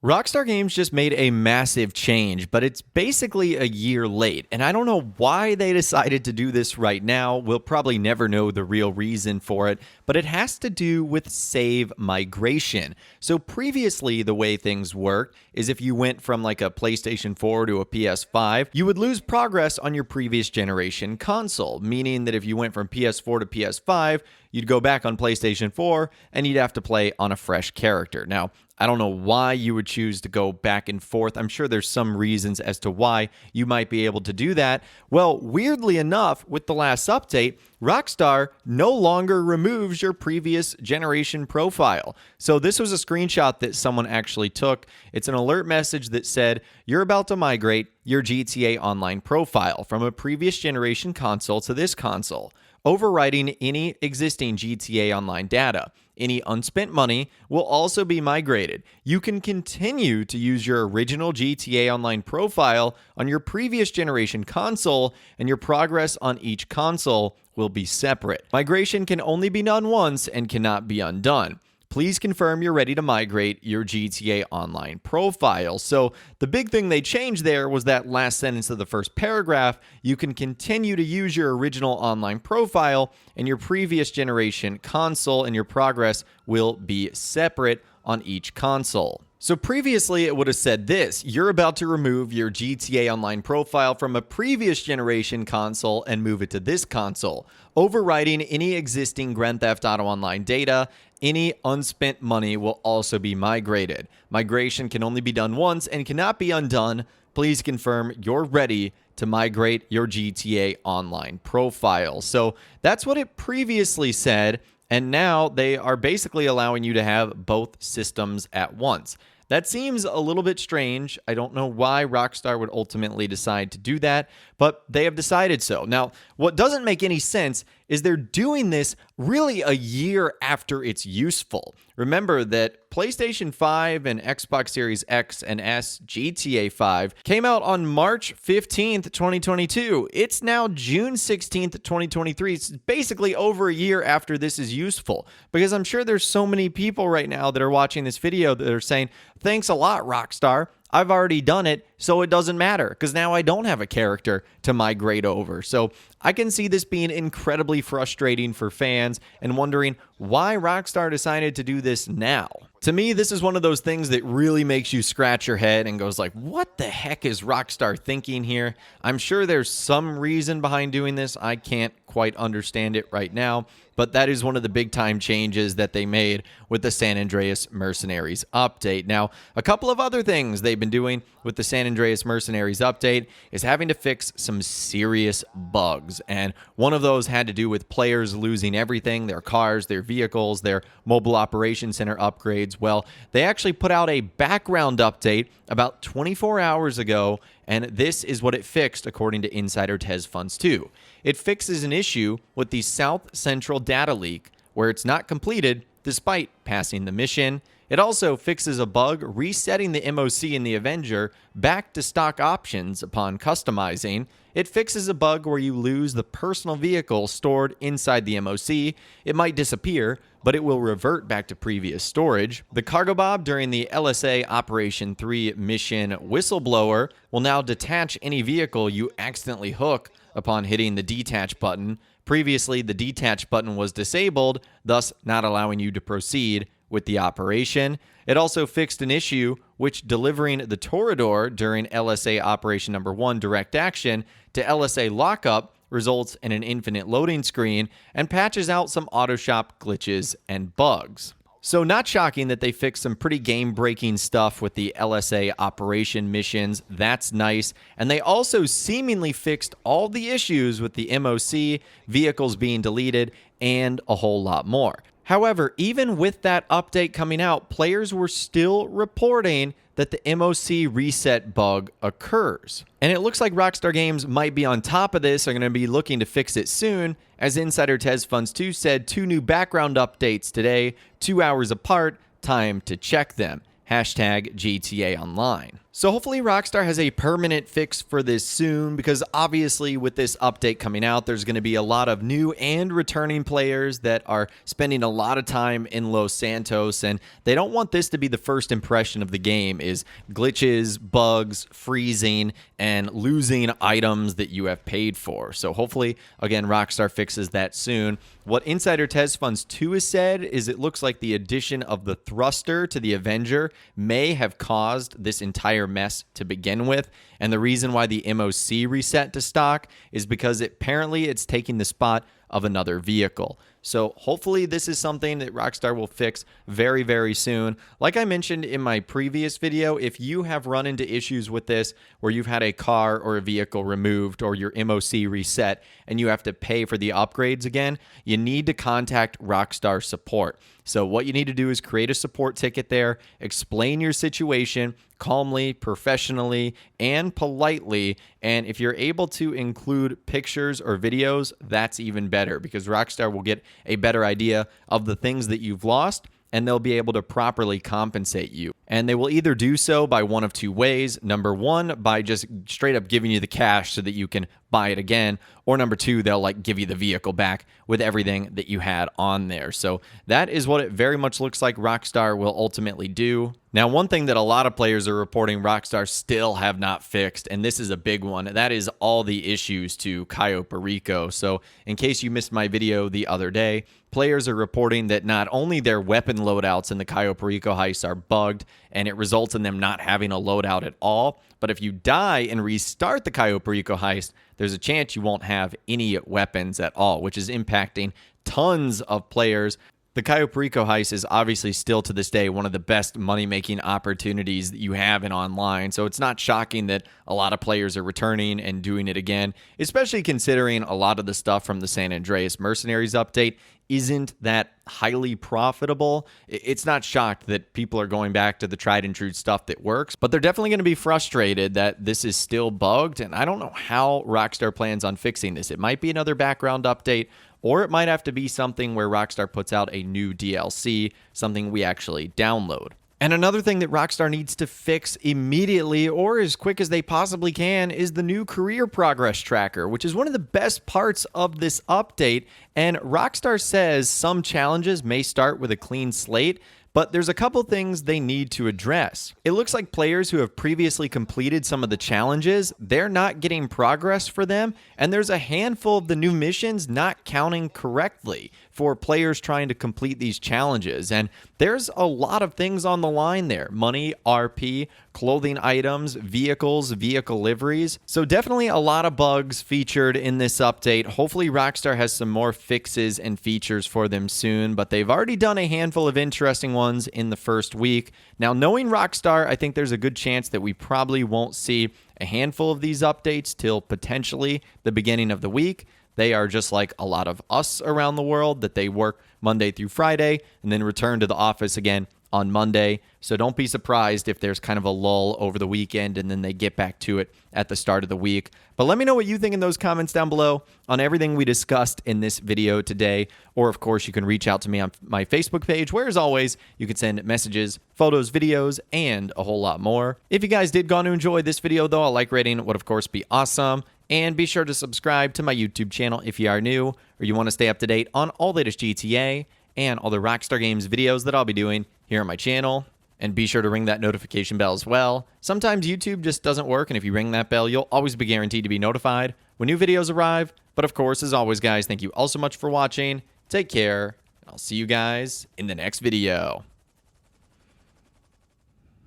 Rockstar Games just made a massive change, but it's basically a year late. And I don't know why they decided to do this right now. We'll probably never know the real reason for it, but it has to do with save migration. So previously, the way things worked is if you went from like a PlayStation 4 to a PS5, you would lose progress on your previous generation console, meaning that if you went from PS4 to PS5, you'd go back on PlayStation 4 and you'd have to play on a fresh character. Now, I don't know why you would choose to go back and forth. I'm sure there's some reasons as to why you might be able to do that. Well, weirdly enough, with the last update, Rockstar no longer removes your previous generation profile. So this was a screenshot that someone actually took. It's an alert message that said, you're about to migrate your GTA Online profile from a previous generation console to this console, overwriting any existing GTA Online data. Any unspent money will also be migrated. You can continue to use your original GTA Online profile on your previous generation console, and your progress on each console will be separate. Migration can only be done once and cannot be undone. Please confirm you're ready to migrate your GTA Online profile. So the big thing they changed there was that last sentence of the first paragraph. You can continue to use your original online profile and your previous generation console, and your progress will be separate on each console. So previously it would have said this: you're about to remove your GTA Online profile from a previous generation console and move it to this console, overwriting any existing Grand Theft Auto Online data. Any unspent money will also be migrated. Migration can only be done once and cannot be undone. Please confirm you're ready to migrate your GTA Online profile. So that's what it previously said, and now they are basically allowing you to have both systems at once. That seems a little bit strange. I don't know why Rockstar would ultimately decide to do that, but they have decided so. Now, what doesn't make any sense is they're doing this really a year after it's useful. Remember that PlayStation 5 and Xbox Series X and S GTA 5 came out on March 15th, 2022. It's now June 16th, 2023. It's basically over a year after this is useful, because I'm sure there's so many people right now that are watching this video that are saying, thanks a lot, Rockstar. I've already done it, so it doesn't matter, because now I don't have a character to migrate over. So I can see this being incredibly frustrating for fans and wondering why Rockstar decided to do this now. To me, this is one of those things that really makes you scratch your head and goes like, what the heck is Rockstar thinking here? I'm sure there's some reason behind doing this. I can't quite understand it right now, but that is one of the big time changes that they made with the San Andreas Mercenaries update. Now, a couple of other things they've been doing with the San Andreas Mercenaries update is having to fix some serious bugs, and one of those had to do with players losing everything: their cars, their vehicles, their mobile operations center upgrades. Well, they actually put out a background update about 24 hours ago, and this is what it fixed according to Insider Tez Funds 2. It fixes an issue with the South Central data leak where it's not completed despite passing the mission. It also fixes a bug resetting the MOC in the Avenger back to stock options upon customizing. It fixes a bug where you lose the personal vehicle stored inside the MOC. It might disappear, but it will revert back to previous storage. The cargo bob during the LSA Operation 3 mission Whistleblower will now detach any vehicle you accidentally hook upon hitting the detach button. Previously, the detach button was disabled, thus not allowing you to proceed with the operation. It also fixed an issue which delivering the Toreador during LSA Operation Number 1 Direct Action to LSA Lockup results in an infinite loading screen, and patches out some auto shop glitches and bugs. So not shocking that they fixed some pretty game-breaking stuff with the LSA operation missions. That's nice. And they also seemingly fixed all the issues with the MOC, vehicles being deleted, and a whole lot more. However, even with that update coming out, players were still reporting that the MOC reset bug occurs. And it looks like Rockstar Games might be on top of this, are going to be looking to fix it soon. As Insider Tez Funds 2 said, 2 new background updates today, 2 hours apart, time to check them. hashtag GTA Online. So hopefully Rockstar has a permanent fix for this soon, because obviously with this update coming out, there's going to be a lot of new and returning players that are spending a lot of time in Los Santos, and they don't want this to be the first impression of the game is glitches, bugs, freezing, and losing items that you have paid for. So hopefully, again, Rockstar fixes that soon. What Insider Tez Funds 2 has said is it looks like the addition of the thruster to the Avenger may have caused this entire mess to begin with, and the reason why the MOC reset to stock is because apparently it's taking the spot of another vehicle. So hopefully this is something that Rockstar will fix very, very soon. Like I mentioned in my previous video, if you have run into issues with this where you've had a car or a vehicle removed or your MOC reset and you have to pay for the upgrades again, you need to contact Rockstar support. So what you need to do is create a support ticket there, explain your situation calmly, professionally, and politely. And if you're able to include pictures or videos, that's even better, because Rockstar will get a better idea of the things that you've lost, and they'll be able to properly compensate you. And they will either do so by one of two ways. Number one, by just straight up giving you the cash so that you can buy it again. Or number two, they'll give you the vehicle back with everything that you had on there. So that is what it very much looks like Rockstar will ultimately do. Now, one thing that a lot of players are reporting Rockstar still have not fixed, and this is a big one, that is all the issues to Cayo Perico. So in case you missed my video the other day, players are reporting that not only their weapon loadouts in the Cayo Perico heist are bugged, and it results in them not having a loadout at all, but if you die and restart the Cayo Perico heist, there's a chance you won't have any weapons at all, which is impacting tons of players. The Cayo Perico heist is obviously still to this day one of the best money-making opportunities that you have in online, so it's not shocking that a lot of players are returning and doing it again, especially considering a lot of the stuff from the San Andreas Mercenaries update isn't that highly profitable. It's not shocked that people are going back to the tried and true stuff that works, but they're definitely going to be frustrated that this is still bugged, and I don't know how Rockstar plans on fixing this. It might be another background update, or it might have to be something where Rockstar puts out a new DLC, something we actually download. And another thing that Rockstar needs to fix immediately, or as quick as they possibly can, is the new career progress tracker, which is one of the best parts of this update. And Rockstar says some challenges may start with a clean slate, but there's a couple things they need to address. It looks like players who have previously completed some of the challenges, they're not getting progress for them, and there's a handful of the new missions not counting correctly for players trying to complete these challenges. And there's a lot of things on the line there: money, RP, clothing items, vehicles, vehicle liveries. So definitely a lot of bugs featured in this update. Hopefully Rockstar has some more fixes and features for them soon, but they've already done a handful of interesting ones in the first week. Now, knowing Rockstar, I think there's a good chance that we probably won't see a handful of these updates till potentially the beginning of the week. They are just like a lot of us around the world, that they work Monday through Friday and then return to the office again on Monday. So don't be surprised if there's kind of a lull over the weekend and then they get back to it at the start of the week. But let me know what you think in those comments down below on everything we discussed in this video today. Or, of course, you can reach out to me on my Facebook page, where, as always, you can send messages, photos, videos, and a whole lot more. If you guys did go on to enjoy this video, though, a like rating would, of course, be awesome. And be sure to subscribe to my YouTube channel if you are new or you want to stay up to date on all the latest GTA and all the Rockstar Games videos that I'll be doing here on my channel. And be sure to ring that notification bell as well. Sometimes YouTube just doesn't work, and if you ring that bell, you'll always be guaranteed to be notified when new videos arrive. But of course, as always, guys, thank you all so much for watching. Take care, and I'll see you guys in the next video.